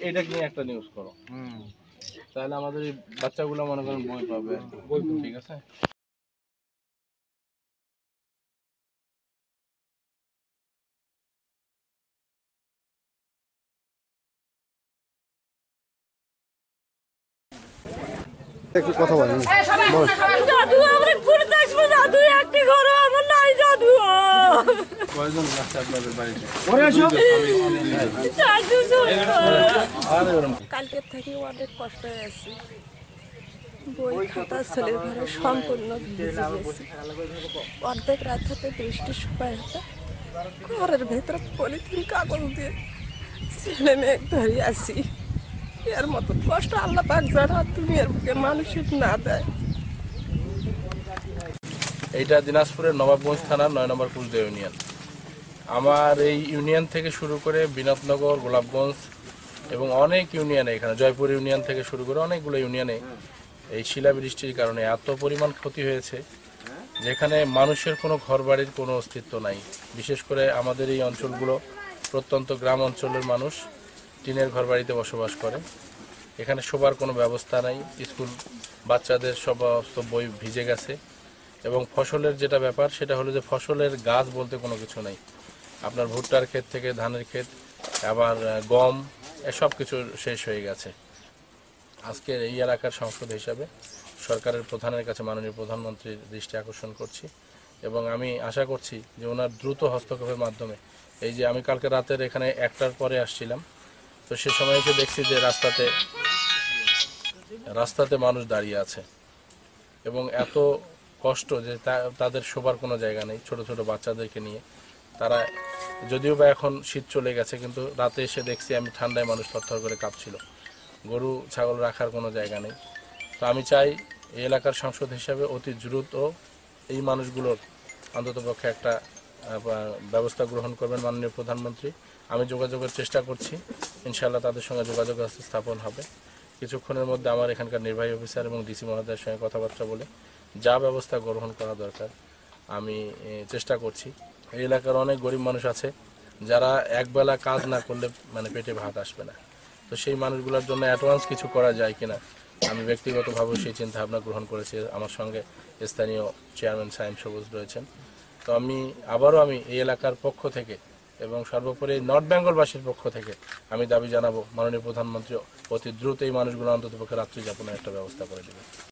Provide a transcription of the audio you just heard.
এটা নিয়ে একটা নিউজ করো, তাহলে আমাদের এই বাচ্চাগুলো মনে করেন বই পাবে, ঠিক আছে। একটু কথা বলেন। জাদু আমরা ঘুরতে আসবো, জাদু একটি ঘর আমার নাই, জাদু কয়জন আছে আপনাদের বাড়িতে? কালকের থেকে অনেক কষ্ট হয়েছে। বই খাতা ছেলের ঘরে সম্পূর্ণ ভিজে গেছে। অর্ধেক রাত হতে বৃষ্টির সময় হতে ঘরের ভেতরে পলিথিন কাগজ দিয়ে ছেলে মেয়ে ধরে আসি। এর মতো কষ্ট আল্লাহ পাক যারা দুনিয়ার বুকে মানুষের না দেয়। এইটা দিনাজপুরের নবাবগঞ্জ থানার ৯ নম্বর কুচদিয়া ইউনিয়ন। আমার এই ইউনিয়ন থেকে শুরু করে বিনোদনগর, গোলাপগঞ্জ এবং অনেক ইউনিয়নে, এখানে জয়পুর ইউনিয়ন থেকে শুরু করে অনেকগুলো ইউনিয়নে এই শিলাবৃষ্টির কারণে এত পরিমাণ ক্ষতি হয়েছে, যেখানে মানুষের কোনো ঘরবাড়ির কোনো অস্তিত্ব নাই। বিশেষ করে আমাদের এই অঞ্চলগুলো প্রত্যন্ত গ্রাম অঞ্চলের মানুষ টিনের ঘরবাড়িতে বসবাস করে। এখানে শোবার কোনো ব্যবস্থা নাই, স্কুল বাচ্চাদের সমস্ত বই ভিজে গেছে। এবং ফসলের যেটা ব্যাপার সেটা হলো যে ফসলের গাছ বলতে কোনো কিছু নেই। আপনার ভুট্টার ক্ষেত থেকে ধানের ক্ষেত, আবার গম, এসব কিছু শেষ হয়ে গেছে। আজকের এই এলাকার সংসদ হিসাবে সরকারের প্রধানের কাছে মাননীয় প্রধানমন্ত্রীর দৃষ্টি আকর্ষণ করছি এবং আমি আশা করছি যে ওনার দ্রুত হস্তক্ষেপের মাধ্যমে, এই যে আমি কালকে রাতের এখানে 1টার পরে আসছিলাম, তো সে সময় এসে দেখছি যে রাস্তাতে মানুষ দাঁড়িয়ে আছে এবং এত কষ্ট যে তাদের শোবার কোনো জায়গা নেই। ছোট ছোট বাচ্চাদেরকে নিয়ে তারা, যদিও বা এখন শীত চলে গেছে, কিন্তু রাতে এসে দেখছি আমি ঠান্ডায় মানুষ থরথর করে কাঁপছিল। গরু ছাগল রাখার কোনো জায়গা নেই। তো আমি চাই এই এলাকার সংসদ হিসাবে অতি দ্রুত এই মানুষগুলোর অন্ততপক্ষে একটা ব্যবস্থা গ্রহণ করবেন মাননীয় প্রধানমন্ত্রী। আমি যোগাযোগের চেষ্টা করছি, ইনশাআল্লাহ তাদের সঙ্গে যোগাযোগ স্থাপন হবে। কিছুক্ষণের মধ্যে আমার এখানকার নির্বাহী অফিসার এবং ডিসি মহোদয়ের সঙ্গে কথাবার্তা বলে যা ব্যবস্থা গ্রহণ করা দরকার আমি চেষ্টা করছি। এই এলাকার অনেক গরিব মানুষ আছে যারা একবেলা কাজ না করলে পেটে ভাত আসবে না। তো সেই মানুষগুলোর জন্য অ্যাডভান্স কিছু করা যায় কিনা আমি ব্যক্তিগতভাবে সেই চিন্তা ভাবনা গ্রহণ করেছি। আমার সঙ্গে স্থানীয় চেয়ারম্যান সাইম সবুজ রয়েছেন। তো আমি এই এলাকার পক্ষ থেকে এবং সর্বোপরি নর্থ বেঙ্গলবাসীর পক্ষ থেকে আমি দাবি জানাবো মাননীয় প্রধানমন্ত্রী অতি দ্রুত এই মানুষগুলো অন্ততপক্ষে রাত্রি যাপনের একটা ব্যবস্থা করে দেবেন।